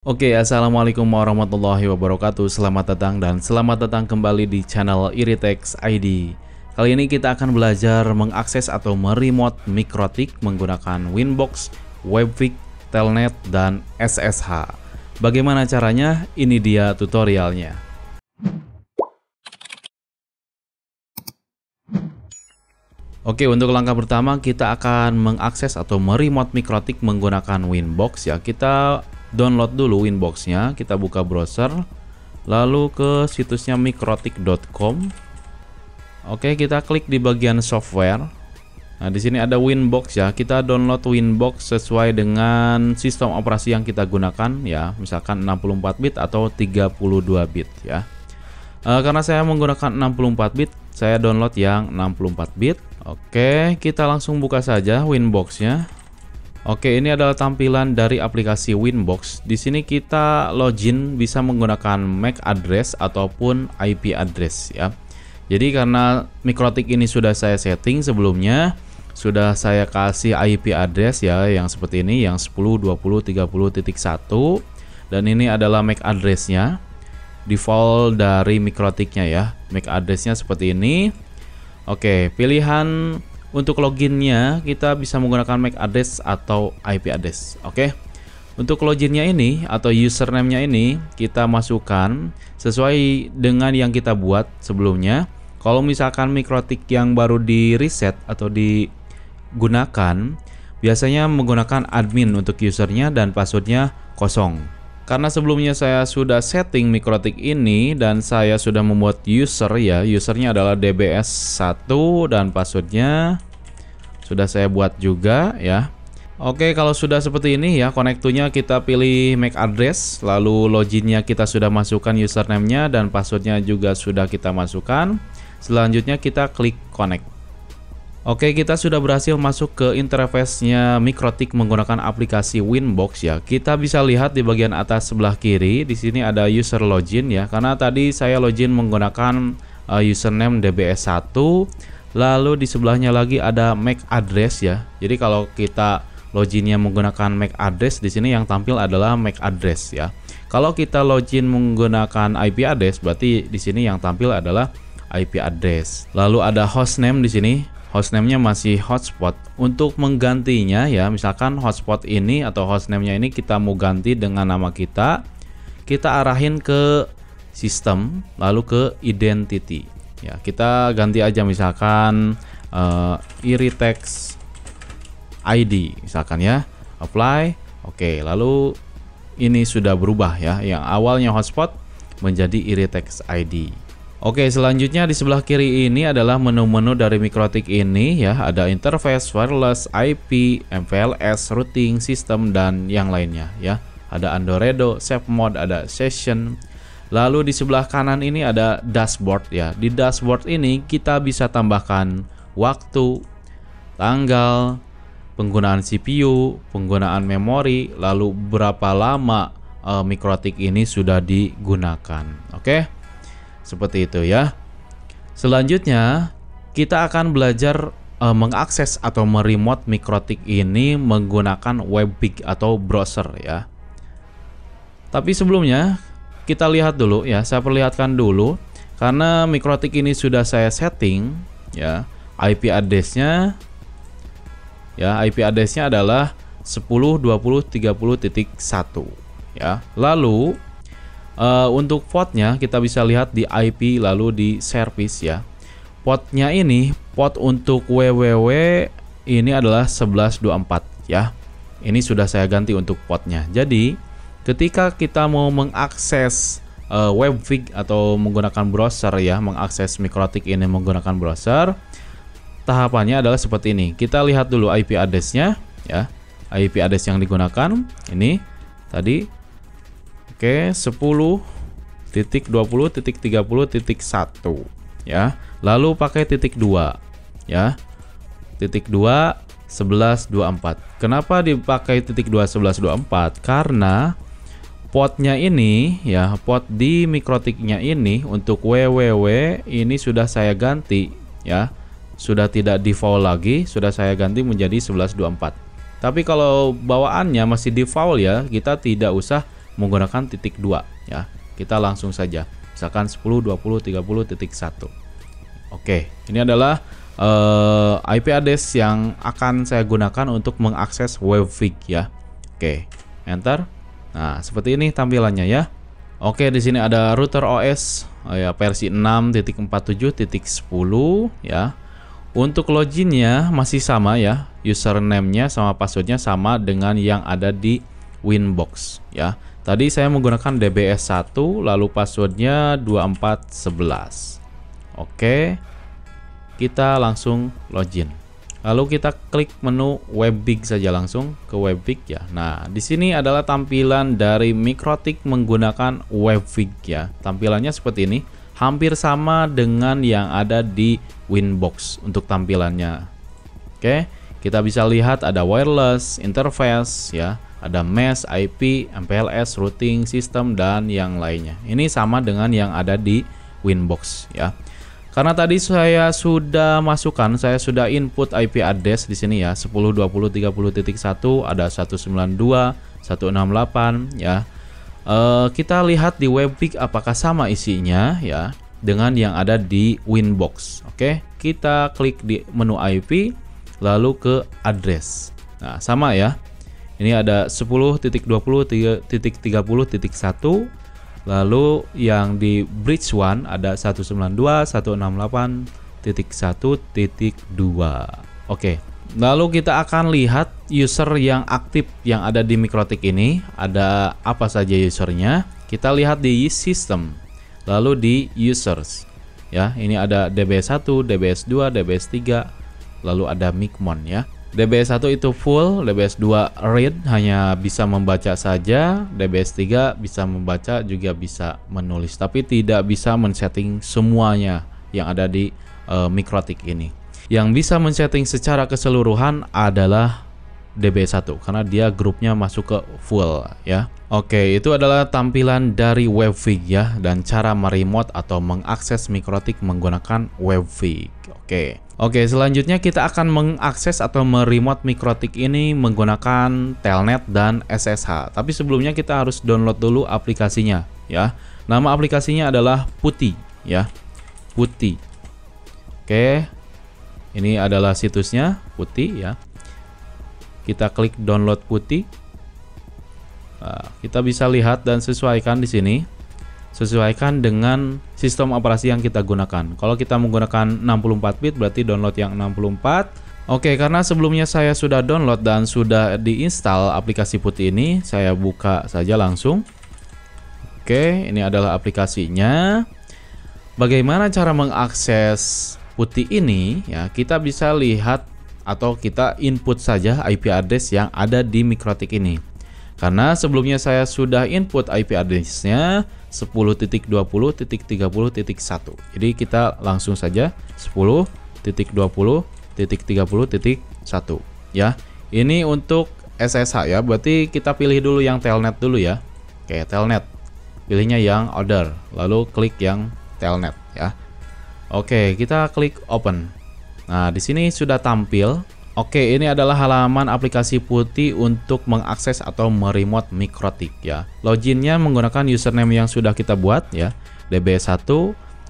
Oke, assalamualaikum warahmatullahi wabarakatuh. Selamat datang dan selamat datang kembali di channel Iritex ID. Kali ini kita akan belajar mengakses atau meremote Mikrotik menggunakan Winbox, Webfig, Telnet, dan SSH. Bagaimana caranya? Ini dia tutorialnya. Oke, untuk langkah pertama kita akan mengakses atau meremote Mikrotik menggunakan Winbox ya. Kita download dulu Winbox-nya, kita buka browser, lalu ke situsnya mikrotik.com. Oke, kita klik di bagian software. Nah, di sini ada Winbox ya. Kita download Winbox sesuai dengan sistem operasi yang kita gunakan ya, misalkan 64 bit atau 32 bit ya. Karena saya menggunakan 64 bit, saya download yang 64 bit. Oke, kita langsung buka saja Winbox-nya. Oke, ini adalah tampilan dari aplikasi Winbox. Di sini kita login bisa menggunakan MAC address ataupun IP address ya. Jadi karena Mikrotik ini sudah saya setting sebelumnya, sudah saya kasih IP address ya yang seperti ini, yang 10.20.30.1, dan ini adalah MAC address-nya. Default dari Mikrotiknya ya. MAC address-nya seperti ini. Oke, pilihan untuk loginnya kita bisa menggunakan MAC address atau IP address. Oke. Untuk loginnya ini atau username-nya ini kita masukkan sesuai dengan yang kita buat sebelumnya. Kalau misalkan Mikrotik yang baru di reset atau digunakan, biasanya menggunakan admin untuk usernya dan passwordnya kosong. Karena sebelumnya saya sudah setting Mikrotik ini dan saya sudah membuat user ya. Usernya adalah dbs1 dan passwordnya sudah saya buat juga ya. Oke, kalau sudah seperti ini ya, connect to-nya kita pilih MAC address, lalu loginnya kita sudah masukkan username-nya dan passwordnya juga sudah kita masukkan. Selanjutnya kita klik connect. Oke, kita sudah berhasil masuk ke interface-nya Mikrotik menggunakan aplikasi Winbox ya. Kita bisa lihat di bagian atas sebelah kiri, di sini ada user login ya. Karena tadi saya login menggunakan username dbs1, lalu di sebelahnya lagi ada MAC address ya. Jadi kalau kita loginnya menggunakan MAC address, di sini yang tampil adalah MAC address ya. Kalau kita login menggunakan IP address, berarti di sini yang tampil adalah IP address. Lalu ada hostname di sini. Hostname-nya masih hotspot. Untuk menggantinya ya, misalkan hotspot ini atau hostname-nya ini kita mau ganti dengan nama kita arahin ke sistem, lalu ke identity. Ya, kita ganti aja misalkan Iritex ID misalkan ya. Apply. Oke, lalu ini sudah berubah ya. Yang awalnya hotspot menjadi Iritex ID. Oke, selanjutnya di sebelah kiri ini adalah menu-menu dari Mikrotik ini ya. Ada interface, wireless, IP, MPLS, routing, system, dan yang lainnya ya. Ada Android, save mode, ada session. Lalu di sebelah kanan ini ada dashboard ya. Di dashboard ini kita bisa tambahkan waktu, tanggal, penggunaan CPU, penggunaan memori, lalu berapa lama Mikrotik ini sudah digunakan. Oke. Seperti itu ya. Selanjutnya kita akan belajar mengakses atau meremote Mikrotik ini menggunakan Webfig atau browser ya. Tapi sebelumnya kita lihat dulu ya, saya perlihatkan dulu karena Mikrotik ini sudah saya setting ya. IP address-nya ya, IP address-nya adalah 10.20.30.1 ya. Lalu untuk portnya kita bisa lihat di IP lalu di service ya. Portnya ini port untuk www ini adalah 1124 ya. Ini sudah saya ganti untuk portnya. Jadi ketika kita mau mengakses Webfig atau menggunakan browser ya, mengakses Mikrotik ini menggunakan browser, tahapannya adalah seperti ini. Kita lihat dulu IP address-nya ya. IP address yang digunakan ini tadi. Oke, 10.20.30.1 ya. Lalu pakai titik 2 ya. Titik 2 1124. Kenapa dipakai titik 2 1124? Karena portnya ini ya, port di Mikrotiknya ini untuk www ini sudah saya ganti ya. Sudah tidak default lagi, sudah saya ganti menjadi 1124. Tapi kalau bawaannya masih default ya, kita tidak usah menggunakan titik 2 ya. Kita langsung saja. Misalkan 10.20.30.1. Oke, ini adalah IP address yang akan saya gunakan untuk mengakses Webfig ya. Oke, enter. Nah, seperti ini tampilannya ya. Oke, di sini ada router OS ya versi 6.47.10 ya. Untuk loginnya masih sama ya. Username-nya sama passwordnya sama dengan yang ada di Winbox ya. Tadi saya menggunakan DBS1 lalu passwordnya 2411. Oke. Kita langsung login. Lalu kita klik menu Webfig saja, langsung ke Webfig ya. Nah, di sini adalah tampilan dari Mikrotik menggunakan Webfig ya. Tampilannya seperti ini, hampir sama dengan yang ada di Winbox untuk tampilannya. Oke, kita bisa lihat ada wireless, interface ya, ada mesh, IP, MPLS, routing, system dan yang lainnya. Ini sama dengan yang ada di Winbox ya. Karena tadi saya sudah masukkan, saya sudah input IP address di sini ya, 10.20.30.1 ada 192, 168 ya. Kita lihat di Webfig apakah sama isinya ya dengan yang ada di Winbox. Oke, kita klik di menu IP lalu ke address. Nah, sama ya. Ini ada 10.20.30.1. Lalu yang di bridge 1 ada 192.168.1.2. Oke. Lalu kita akan lihat user yang aktif yang ada di Mikrotik ini. Ada apa saja usernya? Kita lihat di system. Lalu di users. Ya, ini ada DBS1, DBS2, DBS3, lalu ada Mikmon ya. DBS1 itu full, DBS2 read hanya bisa membaca saja, DBS3 bisa membaca juga bisa menulis, tapi tidak bisa men-setting semuanya yang ada di Mikrotik ini. Yang bisa men-setting secara keseluruhan adalah DBS1 karena dia grupnya masuk ke full ya. Oke, itu adalah tampilan dari Webfig ya dan cara meremote atau mengakses Mikrotik menggunakan Webfig. Oke, selanjutnya kita akan mengakses atau meremote Mikrotik ini menggunakan Telnet dan SSH. Tapi sebelumnya kita harus download dulu aplikasinya ya. Nama aplikasinya adalah Putih ya. Putih. Oke. Ini adalah situsnya Putih ya. Kita klik download Putih. Nah, kita bisa lihat dan sesuaikan di sini. Sesuaikan dengan sistem operasi yang kita gunakan. Kalau kita menggunakan 64 bit berarti download yang 64. Oke, karena sebelumnya saya sudah download dan sudah diinstal aplikasi Putih ini, saya buka saja langsung. Oke, ini adalah aplikasinya. Bagaimana cara mengakses Putih ini ya? Kita bisa lihat atau kita input saja IP address yang ada di Mikrotik ini. Karena sebelumnya saya sudah input IP address-nya 10.20.30.1. Jadi kita langsung saja 10.20.30.1 ya. Ini untuk SSH ya. Berarti kita pilih dulu yang Telnet dulu ya. Oke, Telnet. Pilihnya yang order, lalu klik yang Telnet ya. Oke, kita klik open. Nah, di sini sudah tampil. Oke, ini adalah halaman aplikasi Putih untuk mengakses atau meremote Mikrotik ya. Loginnya menggunakan username yang sudah kita buat ya, DB1.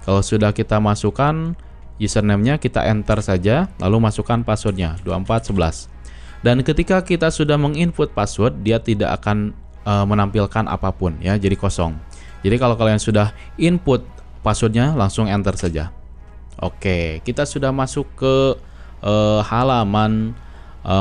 Kalau sudah kita masukkan username-nya, kita enter saja, lalu masukkan passwordnya 2411. Dan ketika kita sudah menginput password, dia tidak akan menampilkan apapun ya, jadi kosong. Jadi kalau kalian sudah input passwordnya, langsung enter saja. Oke, kita sudah masuk ke halaman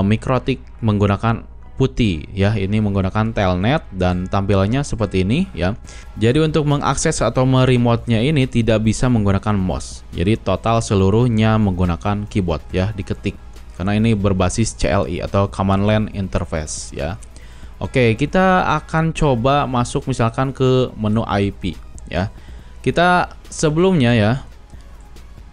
Mikrotik menggunakan Putih ya. Ini menggunakan Telnet dan tampilannya seperti ini ya. Jadi untuk mengakses atau meremote-nya ini tidak bisa menggunakan mouse. Jadi total seluruhnya menggunakan keyboard ya, diketik. Karena ini berbasis CLI atau Command Line Interface ya. Oke, kita akan coba masuk misalkan ke menu IP ya. Kita sebelumnya ya,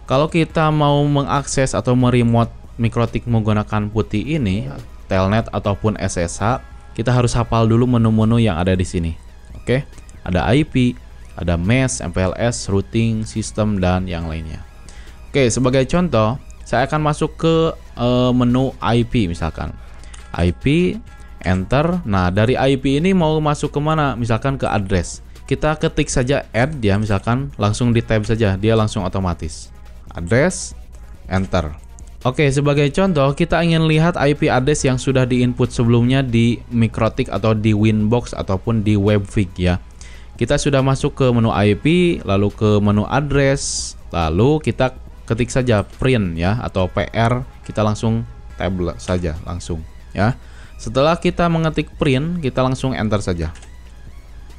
kalau kita mau mengakses atau meremote Mikrotik menggunakan Putih ini, Telnet ataupun SSH, kita harus hafal dulu menu-menu yang ada di sini. Oke, ada IP, ada mesh, MPLS, routing, system dan yang lainnya. Oke, sebagai contoh, saya akan masuk ke menu IP misalkan. IP enter. Nah, dari IP ini mau masuk ke mana? Misalkan ke address. Kita ketik saja add ya, misalkan langsung di tab saja, dia langsung otomatis. Address, enter. Oke, sebagai contoh kita ingin lihat IP address yang sudah diinput sebelumnya di Mikrotik atau di Winbox ataupun di Webfig ya. Kita sudah masuk ke menu IP, lalu ke menu address, lalu kita ketik saja print ya atau PR, kita langsung tab saja langsung ya. Setelah kita mengetik print, kita langsung enter saja.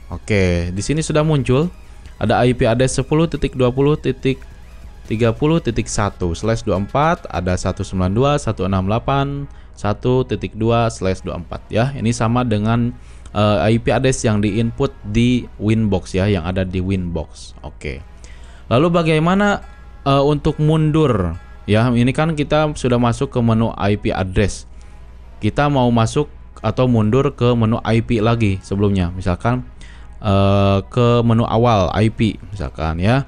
Oke, di sini sudah muncul ada IP address 10.20.30.1/24, ada 192.168.1.2/24 ya. Ini sama dengan IP address yang diinput di Winbox ya, yang ada di Winbox. Oke. Lalu bagaimana untuk mundur ya? Ini kan kita sudah masuk ke menu IP address. Kita mau masuk atau mundur ke menu IP lagi sebelumnya. Misalkan ke menu awal IP misalkan ya.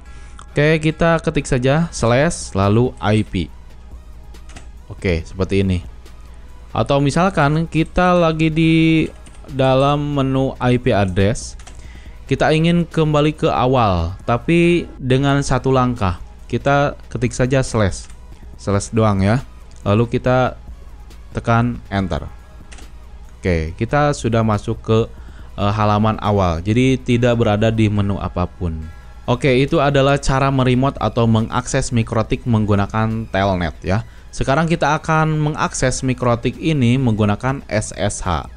Oke, kita ketik saja slash lalu IP. Oke, seperti ini. Atau misalkan kita lagi di dalam menu IP address, kita ingin kembali ke awal tapi dengan satu langkah. Kita ketik saja slash doang ya, lalu kita tekan enter. Oke, kita sudah masuk ke halaman awal, jadi tidak berada di menu apapun. Oke, itu adalah cara meremote atau mengakses Mikrotik menggunakan Telnet ya. Sekarang kita akan mengakses Mikrotik ini menggunakan SSH.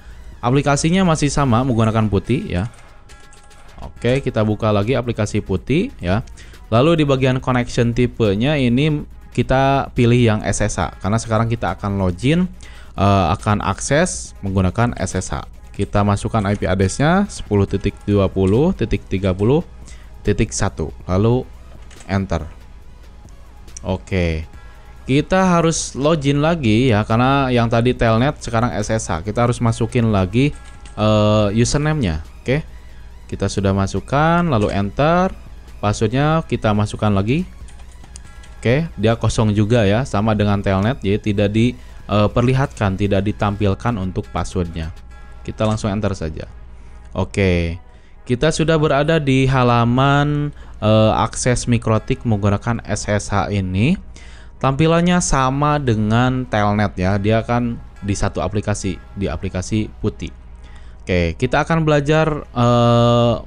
Aplikasinya masih sama menggunakan putih ya. Oke, kita buka lagi aplikasi putih ya. Lalu di bagian connection tipenya ini kita pilih yang SSH karena sekarang kita akan login, akan akses menggunakan SSH. Kita masukkan IP address-nya 10.20.30.1 lalu enter. Oke. Kita harus login lagi ya karena yang tadi Telnet sekarang SSH. Kita harus masukin lagi username-nya. Oke. Kita sudah masukkan lalu enter. Passwordnya kita masukkan lagi. Oke, dia kosong juga ya, sama dengan Telnet, jadi tidak diperlihatkan, tidak ditampilkan untuk passwordnya. Kita langsung enter saja. Oke, kita sudah berada di halaman akses Mikrotik menggunakan SSH ini. Tampilannya sama dengan Telnet ya, dia akan di satu aplikasi, di aplikasi putih. Oke, kita akan belajar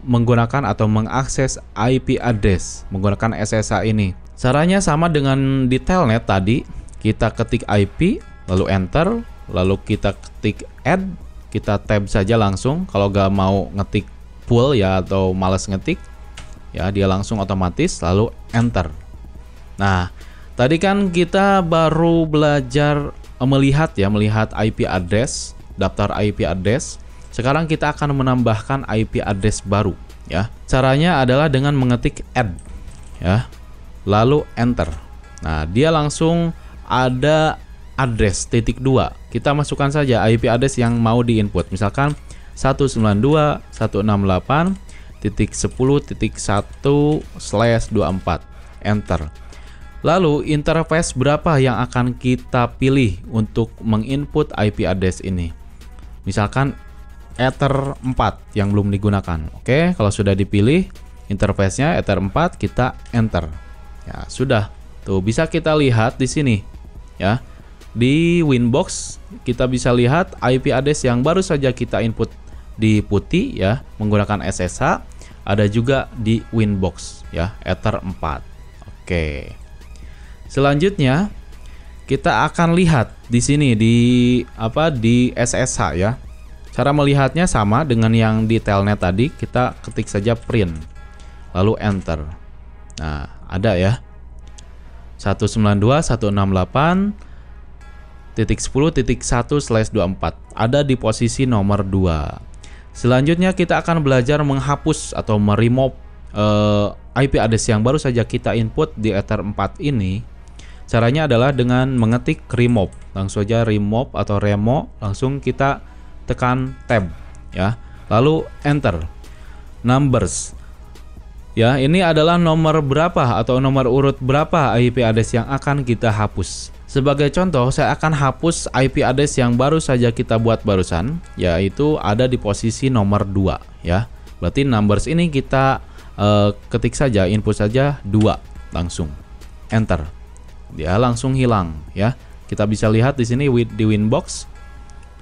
menggunakan atau mengakses IP address menggunakan SSH ini. Caranya sama dengan di Telnet tadi, kita ketik IP, lalu enter, lalu kita ketik add, kita tab saja langsung. Kalau nggak mau ngetik full ya atau males ngetik, ya dia langsung otomatis, lalu enter. Nah, tadi kan kita baru belajar melihat IP address, daftar IP address. Sekarang kita akan menambahkan IP address baru ya. Caranya adalah dengan mengetik add ya. Lalu enter. Nah, dia langsung ada address /2. Kita masukkan saja IP address yang mau diinput. Misalkan 192.168.10.1/24. Enter. Lalu interface berapa yang akan kita pilih untuk menginput IP address ini? Misalkan Ether 4 yang belum digunakan. Oke, kalau sudah dipilih interface-nya Ether 4, kita enter. Ya, sudah. Tuh, bisa kita lihat di sini ya. Di Winbox kita bisa lihat IP address yang baru saja kita input di putih ya, menggunakan SSH, ada juga di Winbox ya, Ether 4. Oke. Selanjutnya kita akan lihat di sini di SSH ya. Cara melihatnya sama dengan yang di Telnet tadi, kita ketik saja print lalu enter. Nah, ada ya. 192.168.10.1/24 ada di posisi nomor 2. Selanjutnya kita akan belajar menghapus atau meremove IP address yang baru saja kita input di Ether 4 ini. Caranya adalah dengan mengetik remove. Langsung saja remove atau remo, langsung kita tekan tab ya. Lalu enter. Numbers. Ya, ini adalah nomor berapa atau nomor urut berapa IP address yang akan kita hapus. Sebagai contoh, saya akan hapus IP address yang baru saja kita buat barusan, yaitu ada di posisi nomor 2 ya. Berarti numbers ini kita ketik saja, input saja 2 langsung. Enter. Dia langsung hilang ya. Kita bisa lihat di sini di Winbox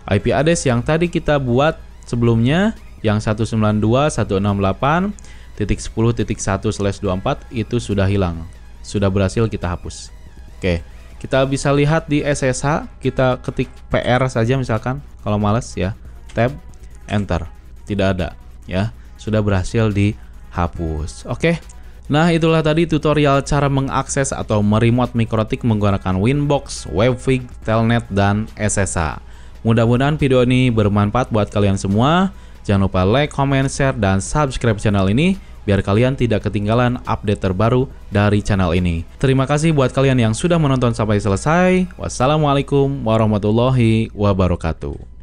IP address yang tadi kita buat sebelumnya yang 192.168.10.1/24 itu sudah hilang. Sudah berhasil kita hapus. Oke. Kita bisa lihat di SSH, kita ketik PR saja misalkan, kalau males ya, tab, enter, tidak ada ya, sudah berhasil dihapus. Oke, nah itulah tadi tutorial cara mengakses atau meremote MikroTik menggunakan Winbox, Webfig, Telnet, dan SSH. Mudah-mudahan video ini bermanfaat buat kalian semua. Jangan lupa like, comment, share, dan subscribe channel ini biar kalian tidak ketinggalan update terbaru dari channel ini. Terima kasih buat kalian yang sudah menonton sampai selesai. Wassalamualaikum warahmatullahi wabarakatuh.